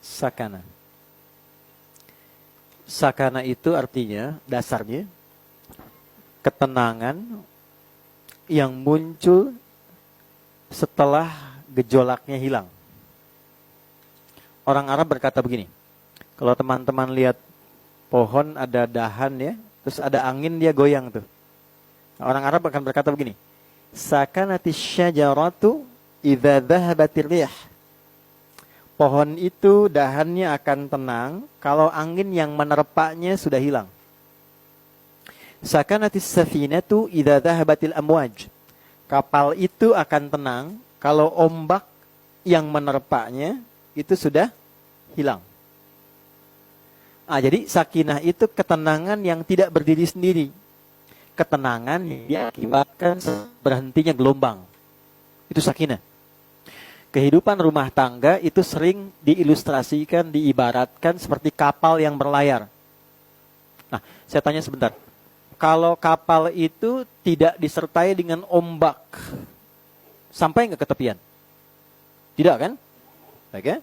sakana. Sakana itu artinya, dasarnya, ketenangan yang muncul setelah gejolaknya hilang. Orang Arab berkata begini, kalau teman-teman lihat pohon ada dahan ya, terus ada angin dia goyang tuh. Orang Arab akan berkata begini, sakanatis syajaratu idza dhahabatir rih. Pohon itu dahannya akan tenang kalau angin yang menerpanya sudah hilang. Sakanatis safinatu idza dhahabatil amwaj. Kapal itu akan tenang kalau ombak yang menerpanya itu sudah hilang. Jadi sakinah itu ketenangan yang tidak berdiri sendiri. Ketenangan yang diakibatkan berhentinya gelombang. Itu sakinah. Kehidupan rumah tangga itu sering diilustrasikan, diibaratkan seperti kapal yang berlayar. Nah, saya tanya sebentar. Kalau kapal itu tidak disertai dengan ombak, sampai nggak ke tepian? Tidak kan? Oke?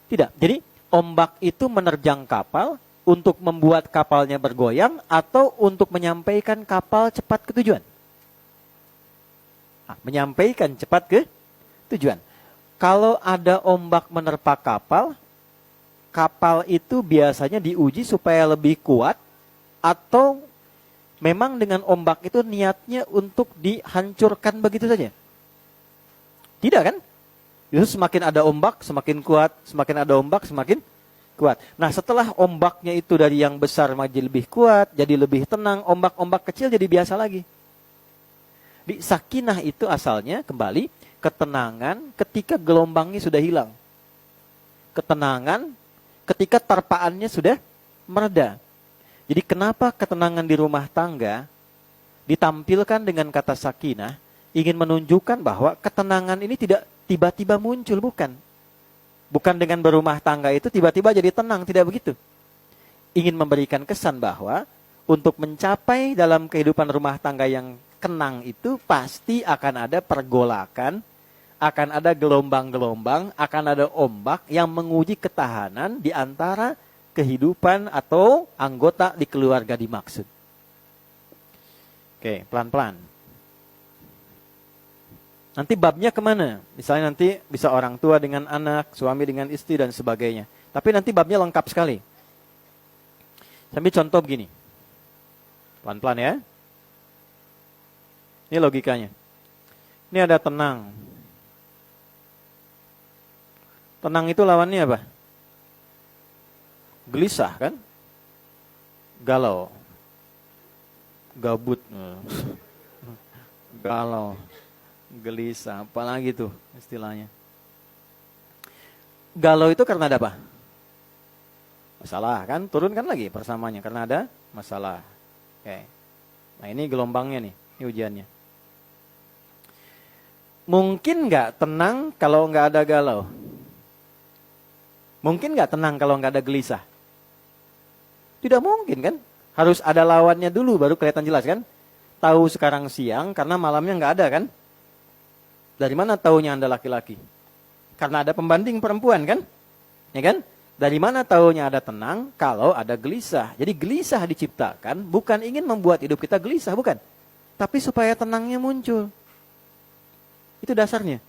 Tidak. Jadi, ombak itu menerjang kapal untuk membuat kapalnya bergoyang atau untuk menyampaikan kapal cepat ke tujuan? Menyampaikan cepat ke tujuan. Kalau ada ombak menerpa kapal, kapal itu biasanya diuji supaya lebih kuat atau memang dengan ombak itu niatnya untuk dihancurkan begitu saja? Tidak kan? Justru semakin ada ombak, semakin kuat, semakin ada ombak, semakin kuat. Nah, setelah ombaknya itu dari yang besar menjadi lebih kuat, jadi lebih tenang, ombak-ombak kecil jadi biasa lagi. Di sakinah itu asalnya kembali ketenangan ketika gelombangnya sudah hilang. Ketenangan ketika terpaannya sudah mereda. Jadi kenapa ketenangan di rumah tangga ditampilkan dengan kata sakinah, ingin menunjukkan bahwa ketenangan ini tidak tiba-tiba muncul, bukan. Bukan dengan berumah tangga itu tiba-tiba jadi tenang, tidak begitu. Ingin memberikan kesan bahwa untuk mencapai dalam kehidupan rumah tangga yang kenang itu pasti akan ada pergolakan, akan ada gelombang-gelombang, akan ada ombak yang menguji ketahanan di antara kehidupan atau anggota di keluarga dimaksud. Oke, pelan-pelan. Nanti babnya kemana? Misalnya nanti bisa orang tua dengan anak, suami dengan istri, dan sebagainya. Tapi nanti babnya lengkap sekali. Sambil contoh begini. Pelan-pelan ya. Ini logikanya. Ini ada tenang. Tenang itu lawannya apa? Gelisah kan? Galau. Gabut. Galau. Gelisah. Apalagi tuh istilahnya. Galau itu karena ada apa? Masalah kan? Turun kan lagi persamanya. Karena ada masalah. Oke. Nah ini gelombangnya nih. Ini ujiannya. Mungkin nggak tenang kalau nggak ada galau? Mungkin nggak tenang kalau nggak ada gelisah? Tidak mungkin kan? Harus ada lawannya dulu baru kelihatan jelas kan? Tahu sekarang siang karena malamnya nggak ada kan? Dari mana taunya Anda laki-laki? Karena ada pembanding perempuan kan? Ya kan? Dari mana taunya ada tenang kalau ada gelisah? Jadi gelisah diciptakan bukan ingin membuat hidup kita gelisah, bukan. Tapi supaya tenangnya muncul. Itu dasarnya.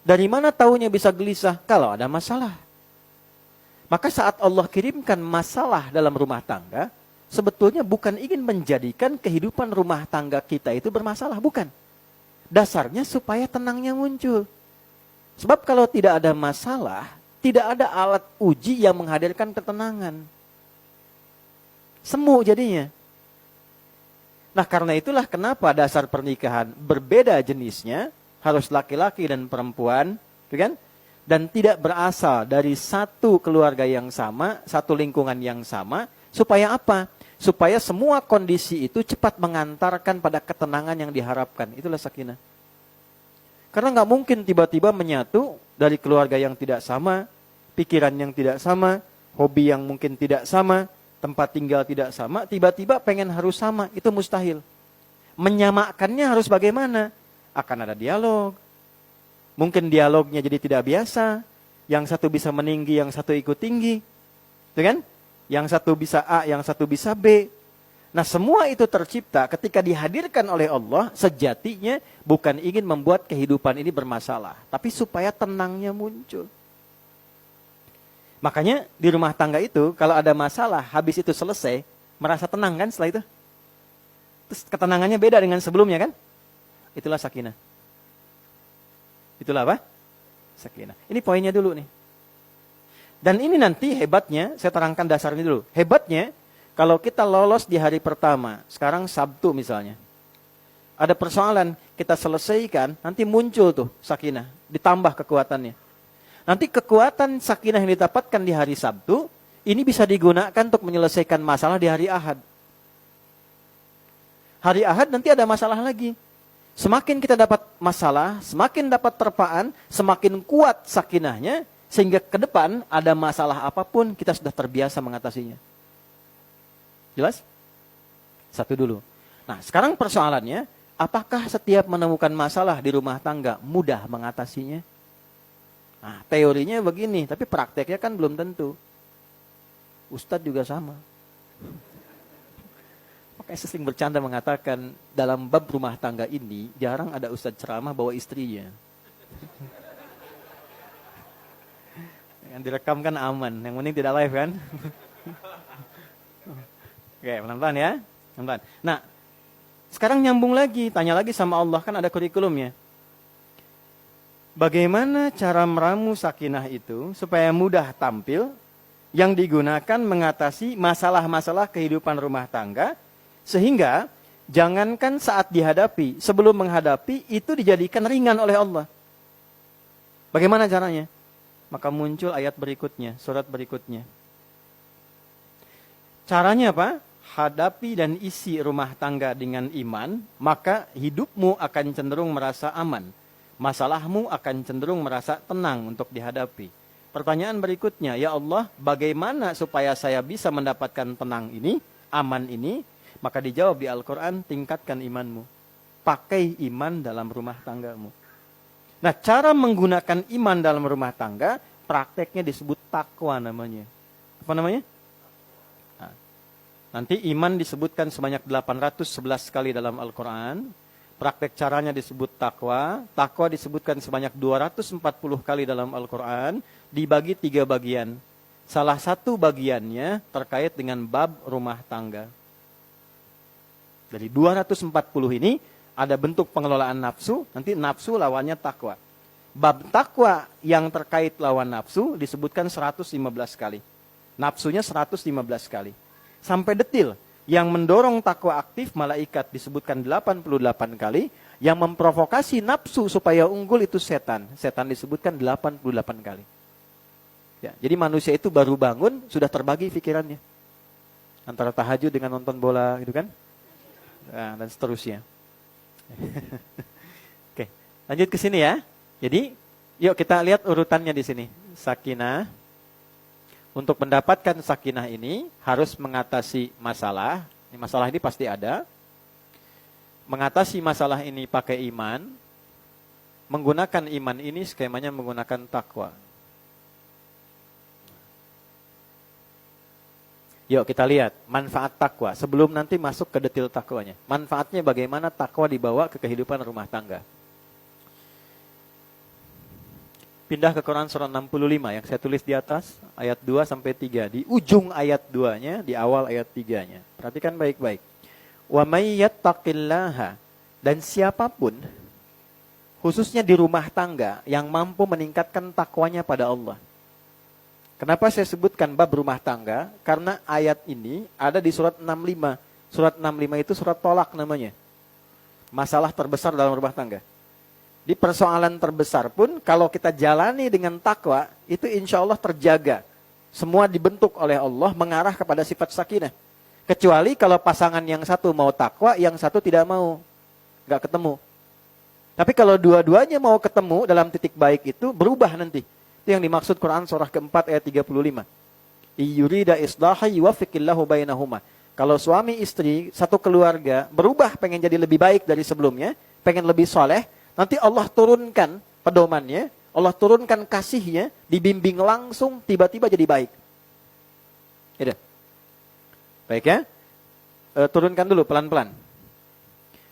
Dari mana taunya bisa gelisah? Kalau ada masalah. Maka saat Allah kirimkan masalah dalam rumah tangga, sebetulnya bukan ingin menjadikan kehidupan rumah tangga kita itu bermasalah, bukan. Dasarnya supaya tenangnya muncul. Sebab kalau tidak ada masalah, tidak ada alat uji yang menghadirkan ketenangan. Semu jadinya. Nah karena itulah kenapa dasar pernikahan berbeda jenisnya, harus laki-laki dan perempuan, kan? Dan tidak berasal dari satu keluarga yang sama, satu lingkungan yang sama, supaya apa? Supaya semua kondisi itu cepat mengantarkan pada ketenangan yang diharapkan. Itulah sakinah. Karena nggak mungkin tiba-tiba menyatu dari keluarga yang tidak sama, pikiran yang tidak sama, hobi yang mungkin tidak sama, tempat tinggal tidak sama, tiba-tiba pengen harus sama, itu mustahil. Menyamakannya harus bagaimana? Akan ada dialog. Mungkin dialognya jadi tidak biasa. Yang satu bisa meninggi, yang satu ikut tinggi. Itu kan? Yang satu bisa A, yang satu bisa B. Nah, semua itu tercipta ketika dihadirkan oleh Allah, sejatinya bukan ingin membuat kehidupan ini bermasalah, tapi supaya tenangnya muncul. Makanya di rumah tangga itu, kalau ada masalah, habis itu selesai, merasa tenang kan setelah itu? Terus ketenangannya beda dengan sebelumnya kan? Itulah sakinah. Itulah apa? Sakinah. Ini poinnya dulu nih. Dan ini nanti hebatnya, saya terangkan dasarnya dulu. Hebatnya, kalau kita lolos di hari pertama, sekarang Sabtu misalnya. Ada persoalan, kita selesaikan, nanti muncul tuh sakinah. Ditambah kekuatannya. Nanti kekuatan sakinah yang didapatkan di hari Sabtu, ini bisa digunakan untuk menyelesaikan masalah di hari Ahad. Hari Ahad nanti ada masalah lagi. Semakin kita dapat masalah, semakin dapat terpaan, semakin kuat sakinahnya, sehingga ke depan ada masalah apapun, kita sudah terbiasa mengatasinya. Jelas? Satu dulu. Nah, sekarang persoalannya, apakah setiap menemukan masalah di rumah tangga mudah mengatasinya? Nah, teorinya begini, tapi prakteknya kan belum tentu. Ustadz juga sama. Makanya saya sering bercanda mengatakan, dalam bab rumah tangga ini, jarang ada ustadz ceramah bawa istrinya. Yang direkam kan aman, yang penting tidak live kan? Oke, pelan-pelan ya. Pelan-pelan. Nah, sekarang nyambung lagi, tanya lagi sama Allah, kan ada kurikulumnya. Bagaimana cara meramu sakinah itu supaya mudah tampil yang digunakan mengatasi masalah-masalah kehidupan rumah tangga, sehingga jangankan saat dihadapi, sebelum menghadapi itu dijadikan ringan oleh Allah. Bagaimana caranya? Maka muncul ayat berikutnya, surat berikutnya. Caranya apa? Hadapi dan isi rumah tangga dengan iman, maka hidupmu akan cenderung merasa aman. Masalahmu akan cenderung merasa tenang untuk dihadapi. Pertanyaan berikutnya, ya Allah, bagaimana supaya saya bisa mendapatkan tenang ini, aman ini? Maka dijawab di Al-Quran, tingkatkan imanmu. Pakai iman dalam rumah tanggamu. Nah, cara menggunakan iman dalam rumah tangga, prakteknya disebut takwa namanya. Apa namanya? Nah, nanti iman disebutkan sebanyak 811 kali dalam Al-Quran. Praktek caranya disebut takwa. Takwa disebutkan sebanyak 240 kali dalam Al-Quran. Dibagi 3 bagian. Salah satu bagiannya terkait dengan bab rumah tangga. Dari 240 ini, ada bentuk pengelolaan nafsu, nanti nafsu lawannya takwa. Bab takwa yang terkait lawan nafsu disebutkan 115 kali. Nafsunya 115 kali. Sampai detil, yang mendorong takwa aktif malaikat disebutkan 88 kali, yang memprovokasi nafsu supaya unggul itu setan. Setan disebutkan 88 kali. Ya, jadi manusia itu baru bangun, sudah terbagi pikirannya. Antara tahajud dengan nonton bola gitu kan. Nah, dan seterusnya. Oke, lanjut ke sini ya. Jadi, yuk kita lihat urutannya di sini. Sakinah. Untuk mendapatkan sakinah ini harus mengatasi masalah. Masalah ini pasti ada. Mengatasi masalah ini pakai iman. Menggunakan iman ini skemanya menggunakan takwa. Yuk kita lihat manfaat takwa sebelum nanti masuk ke detail takwanya. Manfaatnya bagaimana takwa dibawa ke kehidupan rumah tangga. Pindah ke Quran surah 65 yang saya tulis di atas ayat 2 sampai 3. Di ujung ayat 2-nya, di awal ayat 3-nya. Perhatikan baik-baik. Wa may yattaqillaha, dan siapapun khususnya di rumah tangga yang mampu meningkatkan takwanya pada Allah. Kenapa saya sebutkan bab rumah tangga? Karena ayat ini ada di surat 65. Surat 65 itu surat tolak namanya. Masalah terbesar dalam rumah tangga. Di persoalan terbesar pun, kalau kita jalani dengan takwa, itu insya Allah terjaga. Semua dibentuk oleh Allah mengarah kepada sifat sakinah. Kecuali kalau pasangan yang satu mau takwa, yang satu tidak mau. Nggak ketemu. Tapi kalau dua-duanya mau ketemu dalam titik baik itu, berubah nanti. Itu yang dimaksud Quran surah keempat ayat 35. Iyurida islaha yuwafiqillahu bainahuma. Kalau suami istri, satu keluarga, berubah pengen jadi lebih baik dari sebelumnya, pengen lebih soleh, nanti Allah turunkan pedomannya Allah turunkan kasihnya, dibimbing langsung, tiba-tiba jadi baik. Gitu. Baik ya. Turunkan dulu pelan-pelan.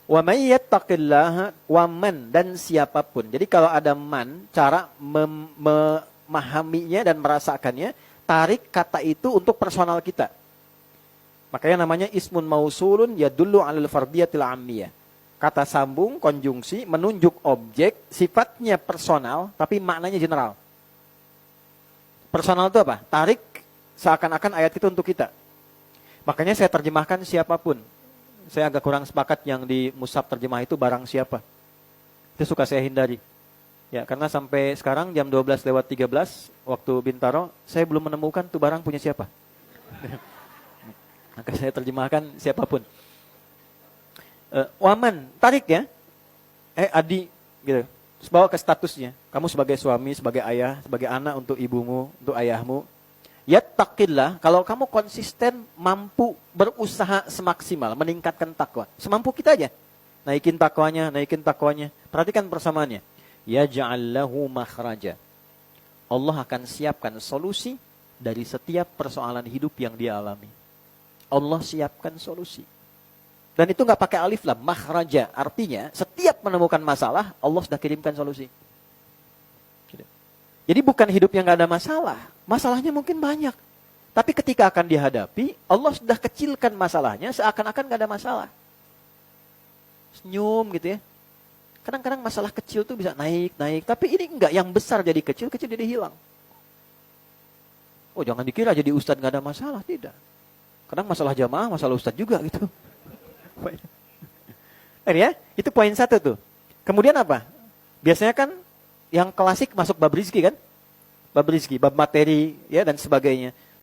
Wa may yattaqillaha wa man, dan siapapun. Jadi kalau ada man, cara memahaminya dan merasakannya, tarik kata itu untuk personal kita. Makanya namanya ismun mausulun yadullu 'alal fardiyatil 'ammiyah. Kata sambung, konjungsi, menunjuk objek, sifatnya personal, tapi maknanya general. Personal itu apa? Tarik seakan-akan ayat itu untuk kita. Makanya saya terjemahkan siapapun. Saya agak kurang sepakat yang di mushaf terjemah itu barang siapa. Itu suka saya hindari. Ya, karena sampai sekarang jam 12:13 waktu Bintaro, saya belum menemukan tuh barang punya siapa. Maka saya terjemahkan siapapun. Waman, tarik ya. Adi gitu. Terus bawa ke statusnya. Kamu sebagai suami, sebagai ayah, sebagai anak untuk ibumu, untuk ayahmu. Yattaqillah, kalau kamu konsisten mampu berusaha semaksimal meningkatkan takwa. Semampu kita aja. Naikin takwanya. Perhatikan persamaannya. Yaj'al lahu makhraja. Allah akan siapkan solusi dari setiap persoalan hidup yang dia alami. Allah siapkan solusi. Dan itu nggak pakai alif lam, makhraja. Artinya setiap menemukan masalah, Allah sudah kirimkan solusi. Jadi bukan hidup yang nggak ada masalah. Masalahnya mungkin banyak. Tapi ketika akan dihadapi, Allah sudah kecilkan masalahnya seakan-akan nggak ada masalah. Senyum gitu ya. Kadang-kadang masalah kecil tuh bisa naik. Tapi ini enggak, yang besar jadi kecil jadi hilang. Oh jangan dikira jadi ustadz nggak ada masalah, tidak. Kadang masalah jamaah, masalah ustadz juga gitu. Ya, itu poin 1 tuh. Kemudian apa? Biasanya kan yang klasik masuk bab rizki kan? Bab rizki, bab materi ya dan sebagainya.